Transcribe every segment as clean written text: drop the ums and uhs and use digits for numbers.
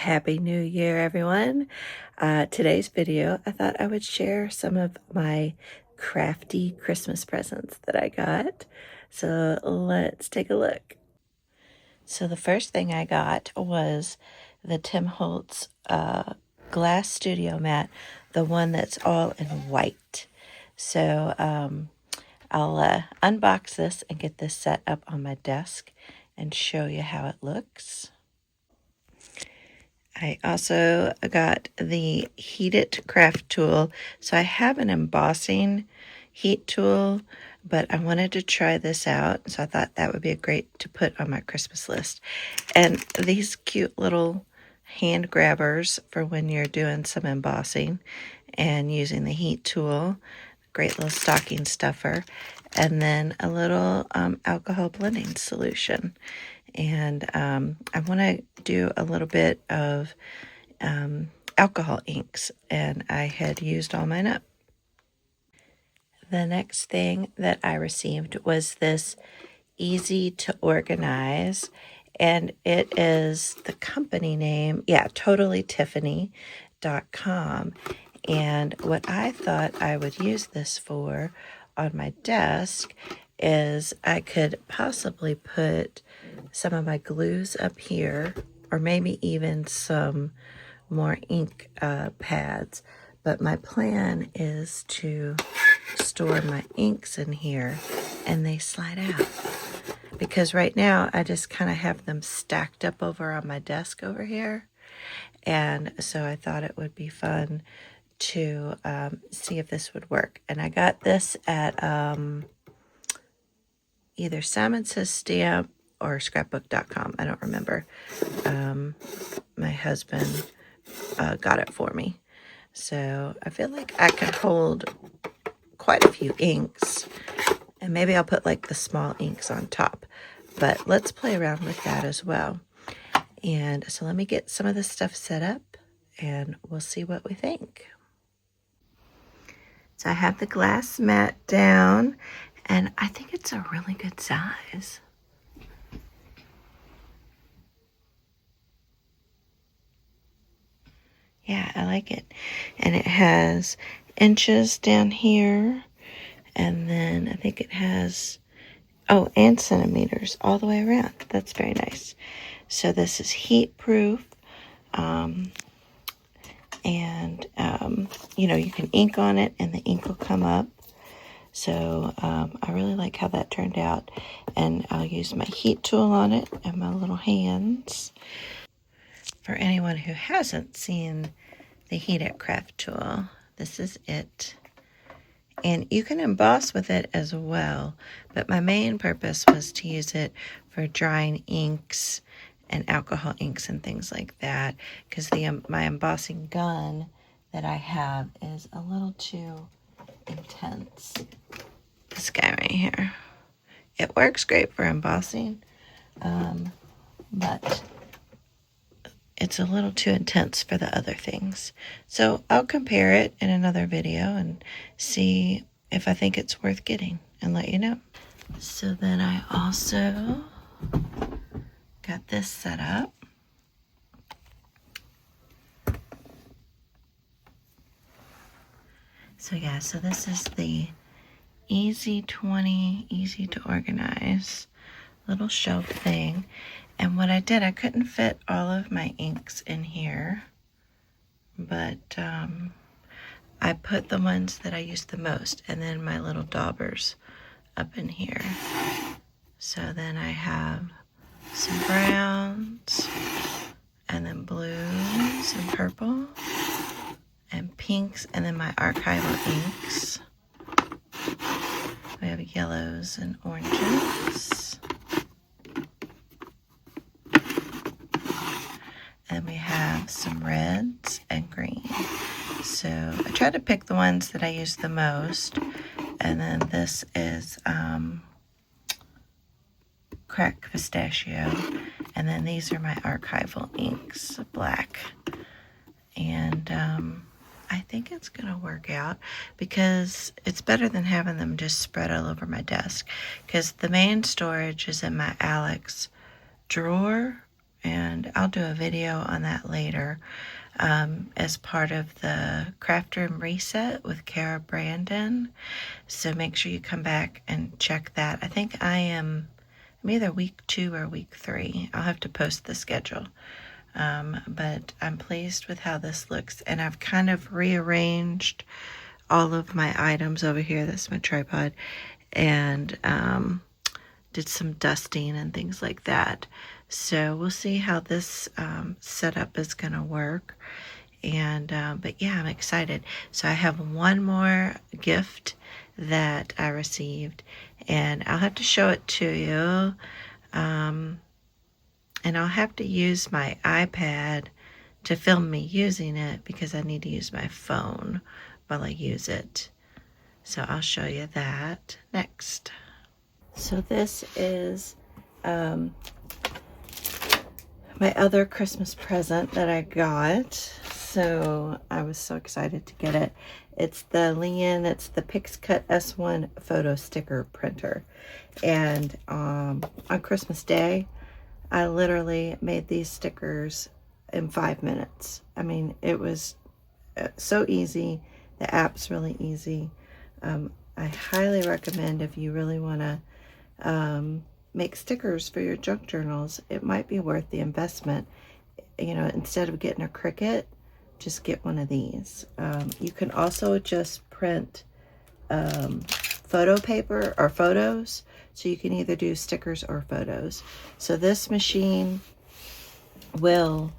Happy New Year, everyone. Today's video, I thought I would share some of my crafty Christmas presents that I got. So let's take a look. So the first thing I got was the Tim Holtz glass studio mat, the one that's all in white. So I'll unbox this and get this set up on my desk and show you how it looks. I also got the Heat It craft tool. So I have an embossing heat tool, but I wanted to try this out. So I thought that would be great to put on my Christmas list. And these cute little hand grabbers for when you're doing some embossing and using the heat tool. Great little stocking stuffer. And then a little alcohol blending solution. And I want to do a little bit of alcohol inks, and I had used all mine up. The next thing that I received was this Easy to Organize, and it is the company name, totallytiffany.com. And what I thought I would use this for on my desk is I could possibly put some of my glues up here, or maybe even some more ink pads. But my plan is to store my inks in here and they slide out. Because right now I just kind of have them stacked up over on my desk over here. And so I thought it would be fun to see if this would work. And I got this at either Simon Says Stamp or scrapbook.com. I don't remember. My husband got it for me. So I feel like I could hold quite a few inks. And maybe I'll put like the small inks on top. But let's play around with that as well. And so let me get some of this stuff set up and we'll see what we think. So I have the glass mat down and I think it's a really good size. Yeah, I like it. And it has inches down here. And then I think it has, and centimeters all the way around. That's very nice. So this is heat proof. You can ink on it and the ink will come up. So I really like how that turned out. And I'll use my heat tool on it and my little hands. For anyone who hasn't seen the Heat It craft tool, this is it. And you can emboss with it as well, but my main purpose was to use it for drying inks and alcohol inks and things like that, because my embossing gun that I have is a little too intense. This guy right here. It works great for embossing, but it's a little too intense for the other things. So I'll compare it in another video and see if I think it's worth getting and let you know. So then I also got this set up. So yeah, so this is the Easy 20, Easy to Organize little shelf thing. And what I did, I couldn't fit all of my inks in here, but I put the ones that I use the most and then my little daubers up in here. So then I have some browns and then blues and purple and pinks and then my archival inks. We have yellows and oranges. And we have some reds and green. So I tried to pick the ones that I use the most. And then this is cracked pistachio. And then these are my archival inks, black. And I think it's going to work out because it's better than having them just spread all over my desk. Because the main storage is in my Alex drawer. and I'll do a video on that later as part of the Krafter and Reset with Kara Brandon. So make sure you come back and check that. I think I'm either week 2 or week 3. I'll have to post the schedule. But I'm pleased with how this looks, and I've kind of rearranged all of my items over here. That's my tripod, and did some dusting and things like that. So we'll see how this setup is going to work. And but yeah, I'm excited. So I have one more gift that I received, and I'll have to show it to you. And I'll have to use my iPad to film me using it because I need to use my phone while I use it. So I'll show you that next. So this is my other Christmas present that I got. So I was so excited to get it. It's the Liene, it's the PixCut S1 photo sticker printer. And on Christmas Day, I literally made these stickers in 5 minutes. I mean, it was so easy. The app's really easy. I highly recommend if you really want to make stickers for your junk journals, it might be worth the investment. You know, instead of getting a Cricut, just get one of these. You can also just print photo paper or photos. So you can either do stickers or photos. So this machine will,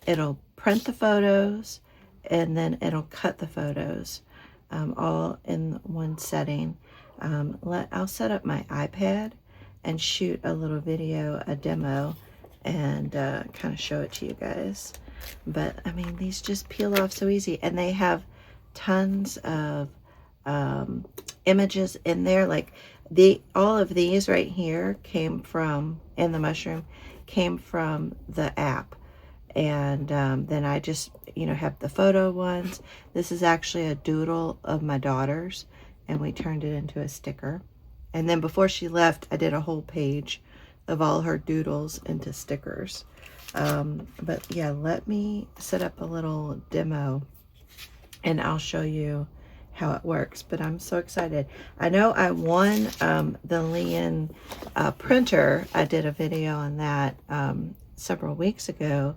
it'll print the photos and then it'll cut the photos all in one setting. I'll set up my iPad and shoot a little video, a demo, and kind of show it to you guys. But I mean, these just peel off so easy, and they have tons of images in there. Like all of these right here came from, and the mushroom came from the app. And then I just, you know, have the photo ones. This is actually a doodle of my daughter's, and we turned it into a sticker. And then before she left, I did a whole page of all her doodles into stickers. But yeah, let me set up a little demo and I'll show you how it works. But I'm so excited. I know I won the Liene printer. I did a video on that several weeks ago,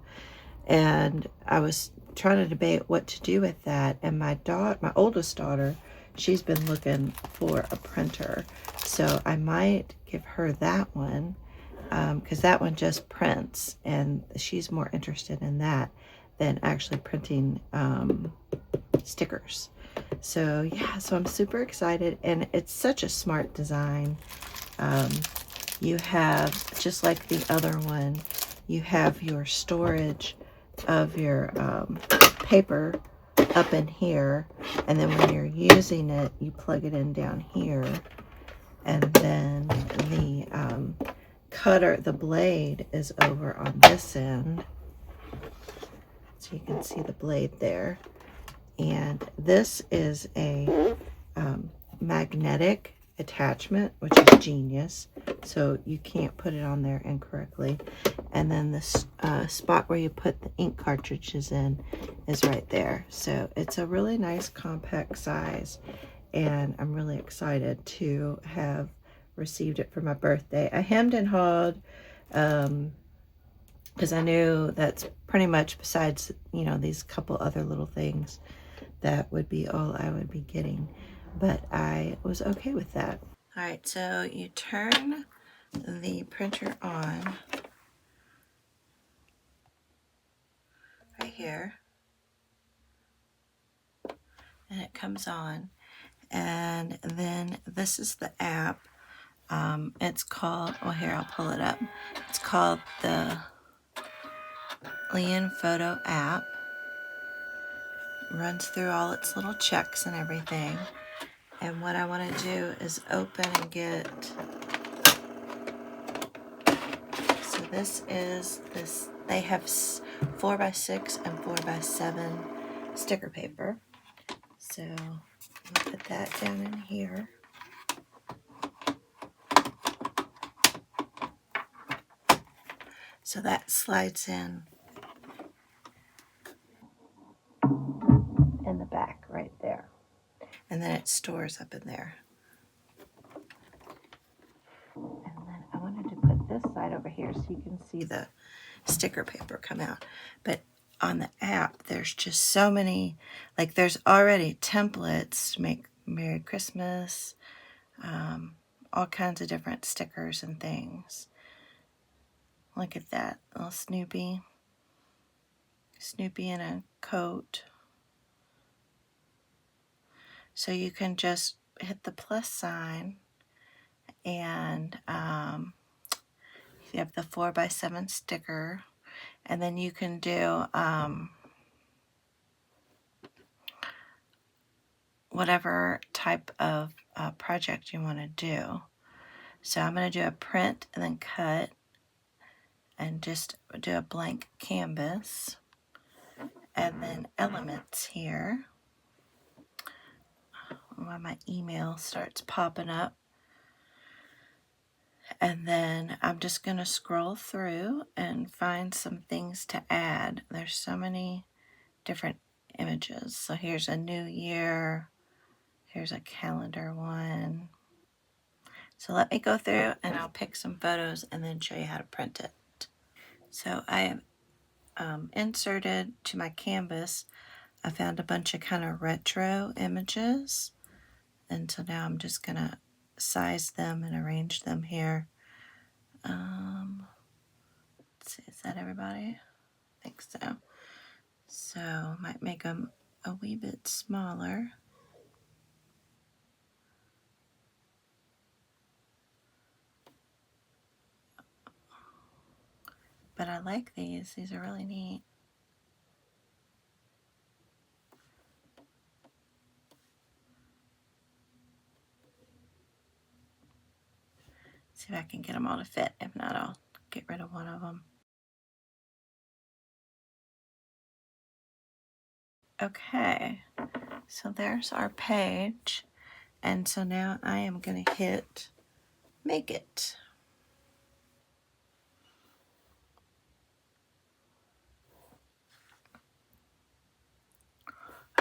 and I was trying to debate what to do with that. And my oldest daughter, she's been looking for a printer, so I might give her that one, because that one just prints, and she's more interested in that than actually printing stickers. So yeah, so I'm super excited, and it's such a smart design. You have, just like the other one, you have your storage of your paper up in here, and then when you're using it, you plug it in down here, and then the cutter, the blade, is over on this end, so you can see the blade there. And this is a magnetic attachment, which is genius, so you can't put it on there incorrectly. And then this spot where you put the ink cartridges in is right there. So it's a really nice compact size, and I'm really excited to have received it for my birthday. I hemmed and hawed because I knew that's pretty much, besides, you know, these couple other little things, that would be all I would be getting. But I was okay with that. All right, so you turn the printer on right here, and it comes on, and then this is the app. It's called, well, here, I'll pull it up. It's called the Liene Photo app. Runs through all its little checks and everything. And what I want to do is open and get, so this is this, they have 4x6 and 4x7 sticker paper. So I'll put that down in here. So that slides in the back right there. And then it stores up in there. And then I wanted to put this side over here so you can see the sticker paper come out. But on the app, there's just so many, like there's already templates to make Merry Christmas, all kinds of different stickers and things. Look at that, little Snoopy. Snoopy in a coat. So you can just hit the plus sign and you have the 4x7 sticker, and then you can do whatever type of project you want to do. So I'm going to do a print and then cut and just do a blank canvas, and then elements here. When my email starts popping up, and then I'm just going to scroll through and find some things to add. There's so many different images. So here's a new year. Here's a calendar one. So let me go through and I'll pick some photos and then show you how to print it. So I have inserted to my canvas, I found a bunch of kind of retro images. And so now I'm just going to size them and arrange them here. Let's see, is that everybody? I think so. So might make them a wee bit smaller. But I like these. These are really neat. See if I can get them all to fit. If not, I'll get rid of one of them. Okay, so there's our page. And so now I am going to hit make it.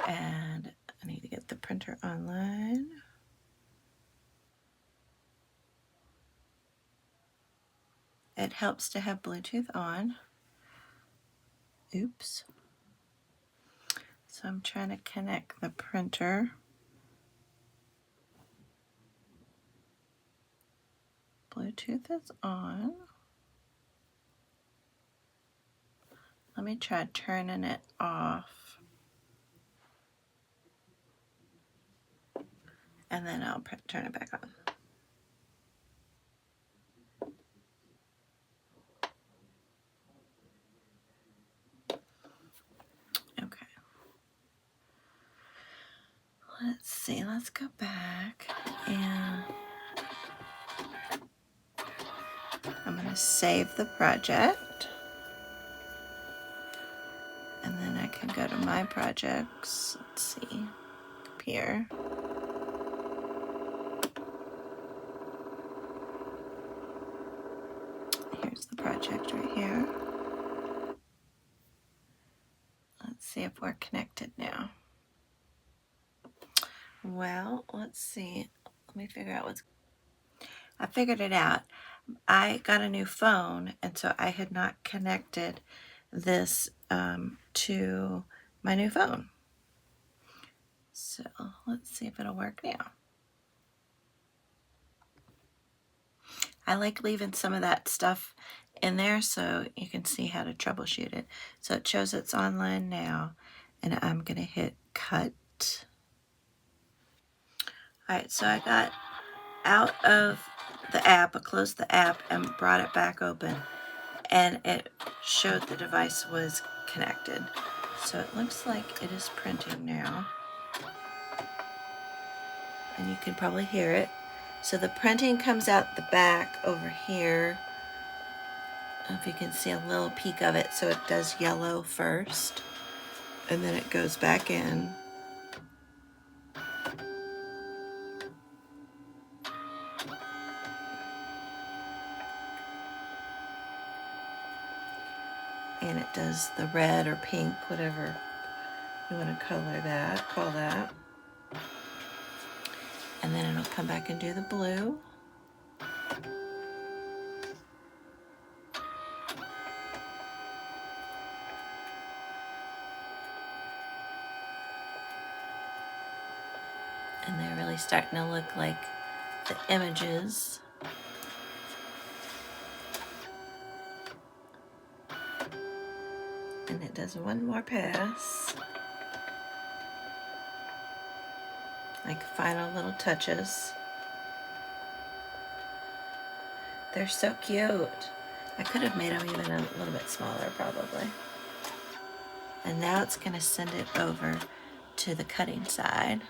And I need to get the printer online. It helps to have Bluetooth on. Oops. So I'm trying to connect the printer. Bluetooth is on. Let me try turning it off. And then I'll turn it back on. Okay. Let's see, let's go back and I'm going to save the project. And then I can go to my projects. Let's see, up here. Here's the project right here. Let's see if we're connected now. Well, let's see. Let me figure out what's... I figured it out. I got a new phone, and so I had not connected this to my new phone. So let's see if it'll work now. I like leaving some of that stuff in there so you can see how to troubleshoot it. So it shows it's online now, and I'm going to hit cut. All right, so I got out of the app, I closed the app and brought it back open, and it showed the device was connected. So it looks like it is printing now, and you can probably hear it. So the printing comes out the back over here. I don't know if you can see a little peek of it. So it does yellow first, and then it goes back in. as the red or pink, whatever you want to call that. And then it'll come back and do the blue. And they're really starting to look like the images. And it does one more pass. Like final little touches. They're so cute. I could have made them even a little bit smaller probably. And now it's going to send it over to the cutting side.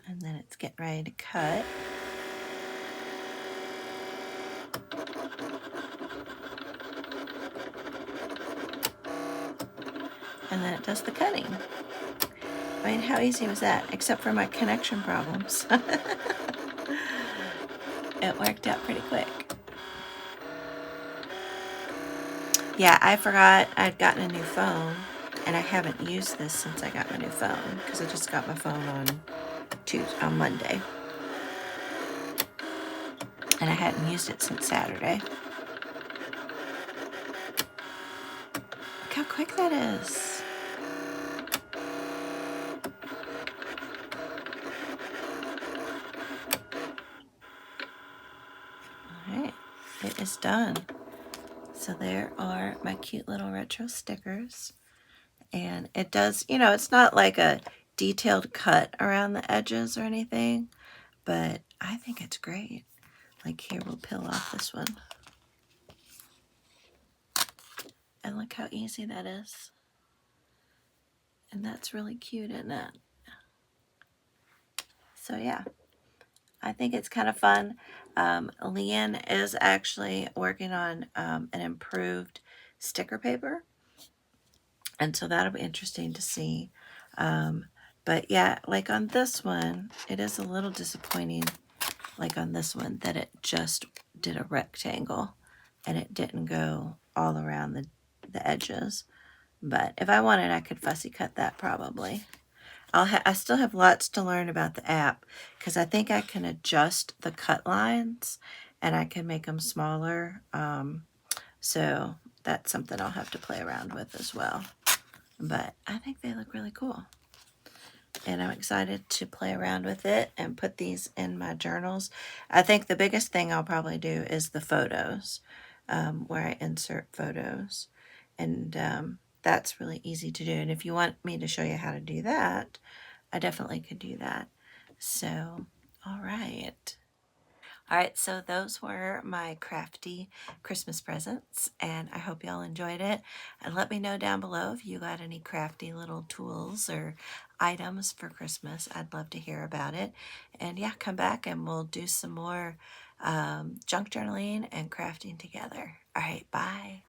And then it's getting ready to cut. And then it does the cutting. I mean, how easy was that? Except for my connection problems. It worked out pretty quick. Yeah, I forgot I'd gotten a new phone, and I haven't used this since I got my new phone, because I just got my phone on Monday. And I hadn't used it since Saturday. Look how quick that is. Alright, it is done. So there are my cute little retro stickers. And it does, you know, it's not like a detailed cut around the edges or anything, but I think it's great. Like here, we'll peel off this one. And look how easy that is. And that's really cute, isn't it? So yeah, I think it's kind of fun. Liene is actually working on an improved sticker paper. And so that'll be interesting to see. But yeah, like on this one, it is a little disappointing, like on this one, that it just did a rectangle and it didn't go all around the edges. But if I wanted, I could fussy cut that probably. I still have lots to learn about the app, because I think I can adjust the cut lines and I can make them smaller. So that's something I'll have to play around with as well. But I think they look really cool. And I'm excited to play around with it and put these in my journals. I think the biggest thing I'll probably do is the photos, where I insert photos. And that's really easy to do. And if you want me to show you how to do that, I definitely could do that. So, all right. All right, so those were my crafty Christmas presents, and I hope y'all enjoyed it. And let me know down below if you got any crafty little tools or items for Christmas. I'd love to hear about it. And yeah, come back and we'll do some more junk journaling and crafting together. All right, bye.